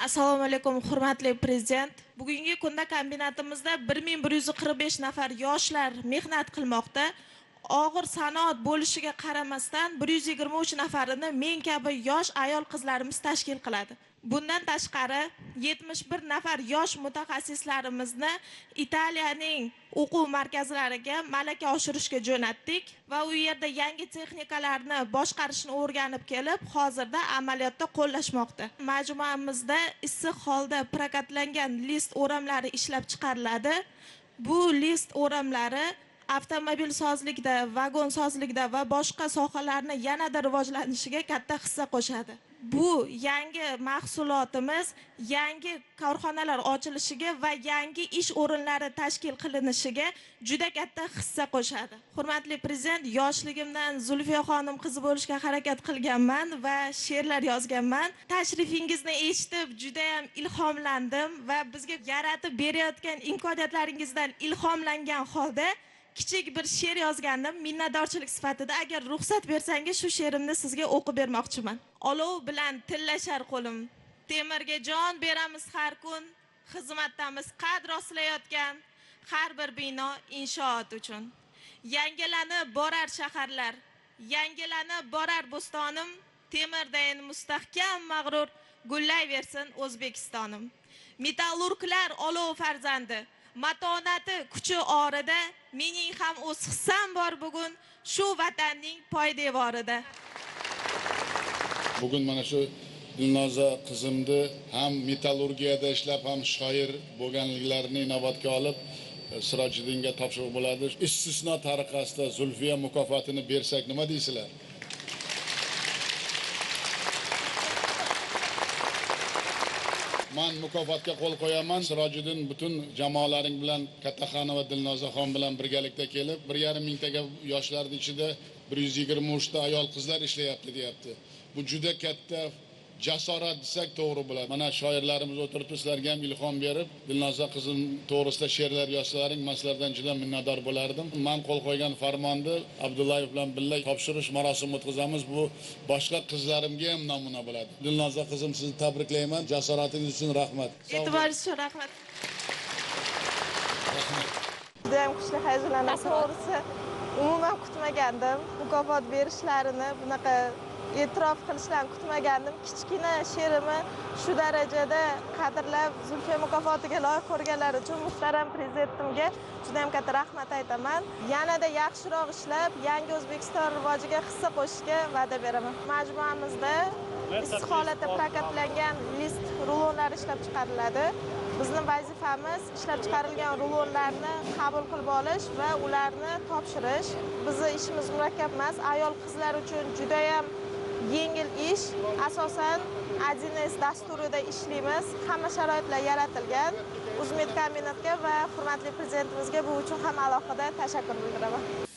Assalomu alaykum, hurmatli prezident. Bugungi kunda kombinatimizda 1145 nafar yoshlar mehnat qilmoqda. Og'ir sanoat bo'lishiga qaramasdan 123 nafarini men kabi yosh ayol qizlarimiz tashkil qiladi. Bundan tashqari 71 nafar yosh mutaxassislarimizni Italiyaning o'quv markazlariga malaka oshirishga jo'natdik va u yerda yangi texnikalarni boshqarishni o'rganib kelib, hozirda amaliyotda qo'llashmoqda. Majmuamizda issiq holda prokatlangan list o'ramlari ishlab chiqariladi. Bu list o'ramlari avtomobil sozlikda, vagon sozlikda va boshqa sohalarni yanada rivojlanishiga katta hissa qo'shadi. Bu yangi mahsulotimiz yangi korxonalar ochilishiga va yangi ish o'rinlari tashkil qilinishiga juda katta hissa qo'shadi. Hurmatli prezident, yoshligimdan Zulfiya xonim qizi bo'lishga harakat qilganman va she'rlar yozganman. Tashrifingizni eshitib juda ham ilhomlandim va bizga yaratib berayotgan imkoniyatlaringizdan ilhomlangan holda kichik bir she'r yozgandim. Minnatdorchilik sifatida agar ruxsat bersangiz shu she'rimni sizga o'qib bermoqchiman. Olov bilan tillashar qo'lim, temirga jon beramiz har kun, xizmatdamiz qad rostlayotgan har bir bino inshoot uchun. Yangilanib borar shaharlar, yangilanib borar bo'stonim, temirdayin mustahkam mag'rur gullayversin O'zbekistonim. Metallurglar olov farzandi, matonati kuchi orida, mening ham o'z hissam bor bugun shu vatanning poydevorida. Bugun mana shu Dilnoza qizimni ham metallurgiyada ishlab, ham shoir bo'lganliklarini inobatga olib Sirojiddinga topshiriq bo'ladi. Istisno tariqasida Zulfiya mukofotini bersak nima deysizlar? Men mukofotga qo'l qo'yaman. Sirojiddin butun jamoalaring bilan Kattaxon va Dilnozaxon bilan birgalikda kelib, 1,5 mingtaga yoshlarning ichida 123 ta ayol qizlar ishlayapti deyapti. Bu juda katta jasorat desak to'g'ri bo'ladi. Mana shoirlarimiz o'tiribdi, sizlarga ham ilhom berib, Dilnoza qizim to'g'risida she'rlar yozsalaring, men sizlardan juda minnatdor bo'lardim. Men qo'l qo'ygan farmonni Abdullayev bilan birga topshirish marosimi o'tkazamiz. Bu boshqa qizlarimga ham namuna bo'ladi. Dilnoza qizim, sizni tabriklayman. Jasoratingiz uchun rahmat. E'tiboringiz uchun rahmat. Juda ham kuchli hayajonlandim. To'g'risi, umuman kutmagandim. Mukofot berishlarini, bunaqa e'tirof qilishlarini kutmagandim. Kichkina she'rimi shu darajada qadrlab Zulfiya mukofotiga loyiq ko'rganlari uchun muhtaram prezidentimga juda ham katta rahmat aytaman. Yanada yaxshiroq ishlab, yangi O'zbekiston rivojiga hissa qo'shishga va'da beraman. Majmuamizda issiq holatda prokatlangan list rulonlari ishlab chiqariladi. Bizning vazifamiz ishlab chiqarilgan rulonlarni qabul qilib olish va ularni topshirish. Bizning ishimiz murakkab emas, ayol qizlar uchun juda ham yengil ish. Asosan 1S dasturida ishlaymiz. Hamma sharoitlar yaratilgan. Uzmed kombinatga va hurmatli prezidentimizga bu uchun ham alohida tashakkur bildiraman.